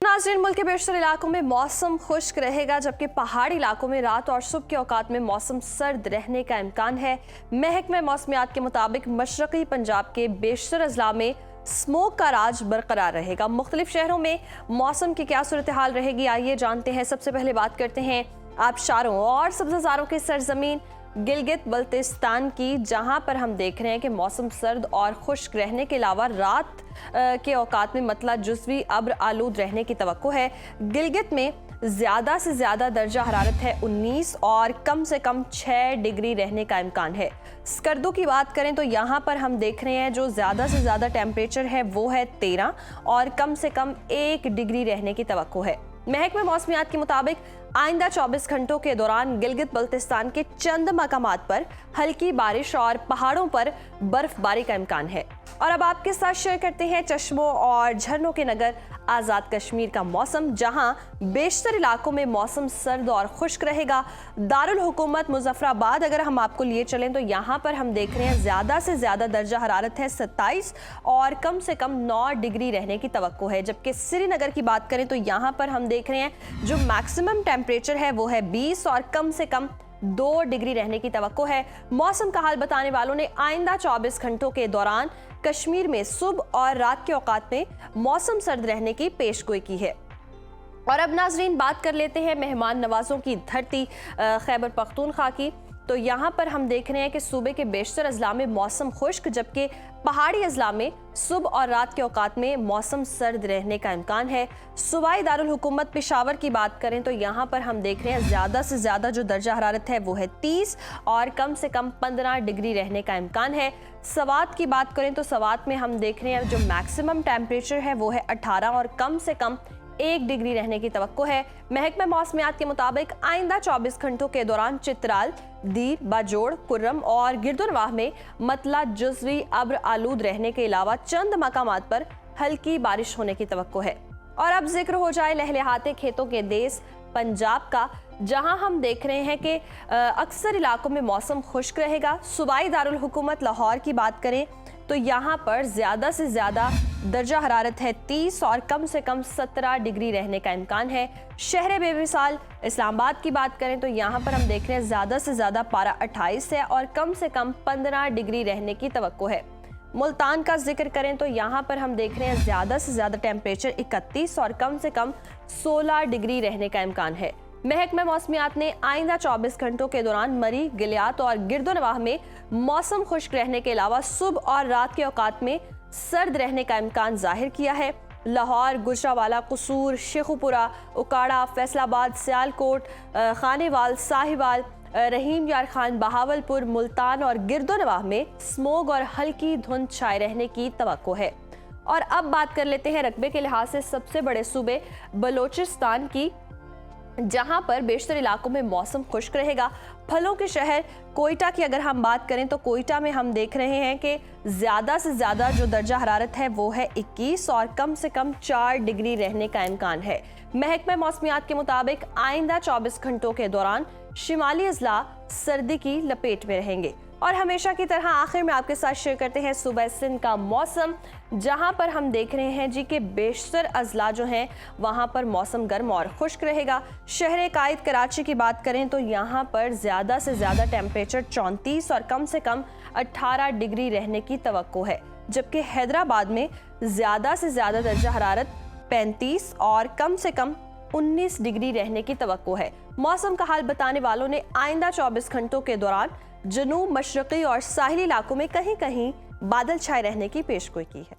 नाज़रीन, मुल्क के बेशतर इलाकों में मौसम खुश्क रहेगा, जबकि पहाड़ी इलाकों में रात और सुबह के औकात में मौसम सर्द रहने का इम्कान है। महकमा मौसमियात के मुताबिक मशरक़ी पंजाब के बेशतर अजला में स्मोक का राज बरकरार रहेगा। मुख्तलिफ शहरों में मौसम की क्या सूरत हाल रहेगी, आइए जानते हैं। सबसे पहले बात करते हैं आबशारों और सब्ज़ारों की सरजमीन गिलगित बल्तिस्तान की, जहां पर हम देख रहे हैं कि मौसम सर्द और खुश्क रहने के अलावा रात के औकात में मतला जुज़वी अब्र आलूद रहने की तवक्को है। गिलगित में ज़्यादा से ज़्यादा दर्जा हरारत है 19 और कम से कम 6 डिग्री रहने का इम्कान है। स्कर्दू की बात करें तो यहाँ पर हम देख रहे हैं जो ज़्यादा से ज़्यादा टेम्परेचर है वो है 13 और कम से कम 1 डिग्री रहने की तवक्को है। महकमा मौसमियात के मुताबिक आइंदा 24 घंटों के दौरान गिलगित बल्तिस्तान के चंद मकामात पर हल्की बारिश और पहाड़ों पर बर्फबारी का इम्कान है। और अब आपके साथ शेयर करते हैं चश्मों और झरनों के नगर आज़ाद कश्मीर का मौसम, जहां बेशतर इलाकों में मौसम सर्द और खुश्क रहेगा। दारुल हुकूमत मुजफ्फराबाद अगर हम आपको लिए चलें तो यहाँ पर हम देख रहे हैं ज़्यादा से ज़्यादा दर्जा हरारत है 27 और कम से कम 9 डिग्री रहने की तवक्को है। जबकि श्रीनगर की बात करें तो यहाँ पर हम देख रहे हैं जो मैक्सिमम टेम्परेचर है वो है 20 और कम से कम 2 डिग्री रहने की तवक्को है। मौसम का हाल बताने वालों ने आइंदा 24 घंटों के दौरान कश्मीर में सुबह और रात के औकात में मौसम सर्द रहने की पेशगोई की है। और अब नाजरीन बात कर लेते हैं मेहमान नवाजों की धरती खैबर पख्तूनख्वा की। तो यहाँ पर हम देख रहे हैं कि सूबे के बेशतर अजला में मौसम खुश्क, जबकि पहाड़ी अजला में सुबह और रात के औकात में मौसम सर्द रहने का इम्कान है। सूबाई दारुल हुकूमत पेशावर की बात करें तो यहाँ पर हम देख रहे हैं ज़्यादा से ज़्यादा जो दर्जा हरारत है वो है 30 और कम से कम 15 डिग्री रहने का इम्कान है। सवात की बात करें तो सवात में हम देख रहे हैं जो मैक्सिमम टेम्परेचर है वो है 18 और कम से कम 1 डिग्री रहने की तवक्को है। महकमा मौसमियात के मुताबिक आइंदा 24 घंटों के दौरान चित्राल, दीर, बाजोड़, कुर्रम और गिरदुनवाह में मतला जुज़वी अब्र आलूद रहने के अलावा चंद मकामात पर हल्की बारिश होने की तवक्को है। और अब जिक्र हो जाए लहलहाते खेतों के देश पंजाब का, जहां हम देख रहे हैं कि अक्सर इलाकों में मौसम खुश्क रहेगा। सूबाई दारुल हुकूमत लाहौर की बात करें तो यहाँ पर ज़्यादा से ज़्यादा दर्जा हरारत है 30 और कम से कम 17 डिग्री रहने का इम्कान है। शहर बेमिसाल इस्लामाबाद की बात करें तो यहाँ पर हम देख रहे हैं ज़्यादा से ज़्यादा पारा 28 है और कम से कम 15 डिग्री रहने की तवक्को है। मुल्तान का जिक्र करें तो यहाँ पर हम देख रहे हैं ज़्यादा से ज़्यादा टेम्परेचर 31 और कम से कम 16 डिग्री रहने का इम्कान है। महकमा मौसमियात ने आइंदा 24 घंटों के दौरान मरी, गिलियात और गिरदुनवाह में मौसम खुश्क रहने के अलावा सुबह और रात के औकात में सर्द रहने का इम्कान जाहिर किया है। लाहौर, गुजरावाला, कसूर, शेखुपुरा, उकाड़ा, फैसलाबाद, सियालकोट, खानेवाल, साहिवाल, रहीम यार खान, बहावलपुर, मुल्तान और गिरदुनवाह में स्मोग और हल्की धुंध छाए रहने की तवक्को है। और अब बात कर लेते हैं रकबे के लिहाज से सबसे बड़े सूबे बलोचिस्तान की, जहां पर बेशतर इलाकों में मौसम खुश्क रहेगा। फलों के शहर कोयटा की अगर हम बात करें तो कोयटा में हम देख रहे हैं कि ज़्यादा से ज़्यादा जो दर्जा हरारत है वो है 21 और कम से कम 4 डिग्री रहने का इम्कान है। महकमा मौसमियात के मुताबिक आइंदा 24 घंटों के दौरान शिमाली अजला सर्दी की लपेट में रहेंगे। और हमेशा की तरह आखिर में आपके साथ शेयर करते हैं सूबा सिंध का मौसम, जहां पर हम देख रहे हैं जी के बेशतर अजला जो हैं वहां पर मौसम गर्म और खुश्क रहेगा। शहर कायद कराची की बात करें तो यहां पर ज़्यादा से ज़्यादा टेम्परेचर 34 और कम से कम 18 डिग्री रहने की तवक्को है। जबकि हैदराबाद में ज़्यादा से ज़्यादा दर्जा हरारत 35 और कम से कम 19 डिग्री रहने की तवक्को है। मौसम का हाल बताने वालों ने आइंदा 24 घंटों के दौरान जनूब, मशरक़ी और साहिली इलाकों में कहीं कहीं बादल छाए रहने की पेशगोई की है।